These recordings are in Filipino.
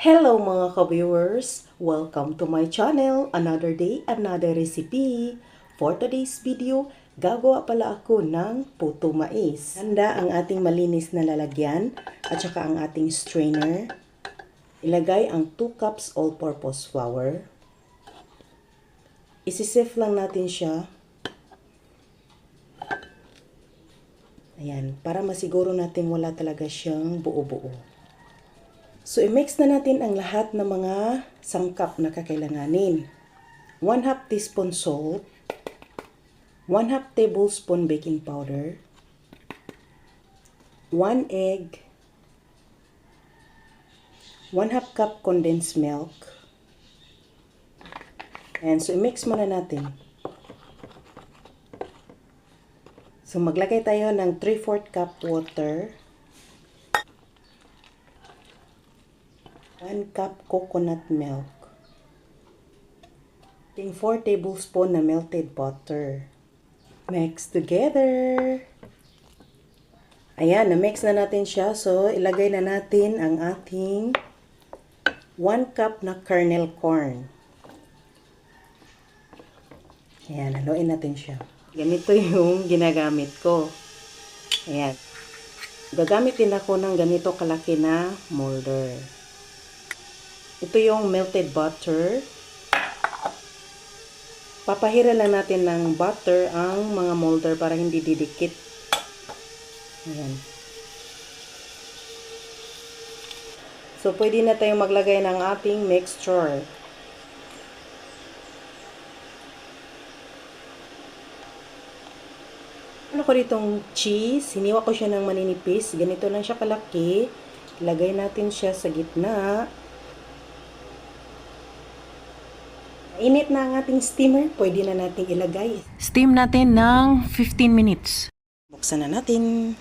Hello mga ka-viewers! Welcome to my channel. Another day, another recipe. For today's video, gagawa pala ako ng puto mais. Handa ang ating malinis na lalagyan at saka ang ating strainer. Ilagay ang 2 cups all-purpose flour. Isisif lang natin siya. Ayan, para masiguro natin wala talaga siyang buo-buo. So, i-mix na natin ang lahat ng mga sangkap na kakailanganin. 1/2 teaspoon salt, 1/2 tablespoon baking powder, 1 egg, 1/2 cup condensed milk. And so, i-mix muna natin. So, maglagay tayo ng 3/4 cup water, 1 cup coconut milk, 4 tablespoon na melted butter. Mix together. Ayan, na-mix na natin siya. So, ilagay na natin ang ating 1 cup na kernel corn. Ayan, haluin natin siya. Ganito yung ginagamit ko. Ayan. Gagamit din ako ng ganito kalaki na molder. Ito yung melted butter. Papahira lang natin ng butter ang mga molder para hindi didikit. Ayan. So, pwede na tayong maglagay ng ating mixture. Ano ko ditong cheese? Hiniwa ko siya ng maninipis. Ganito lang siya kalaki. Ilagay natin siya sa gitna. Init na ang ating steamer, pwede na natin ilagay. Steam natin ng 15 minutes. Buksan na natin.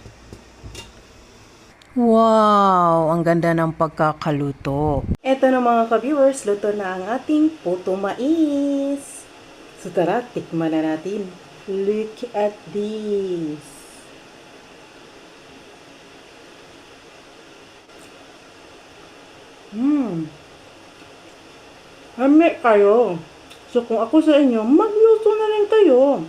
Wow! Ang ganda ng pagkakaluto. Eto na mga ka-viewers, luto na ang ating puto mais. So tara, tikman na natin. Look at this. Hami kayo. So kung ako sa inyo, magluto na rin kayo.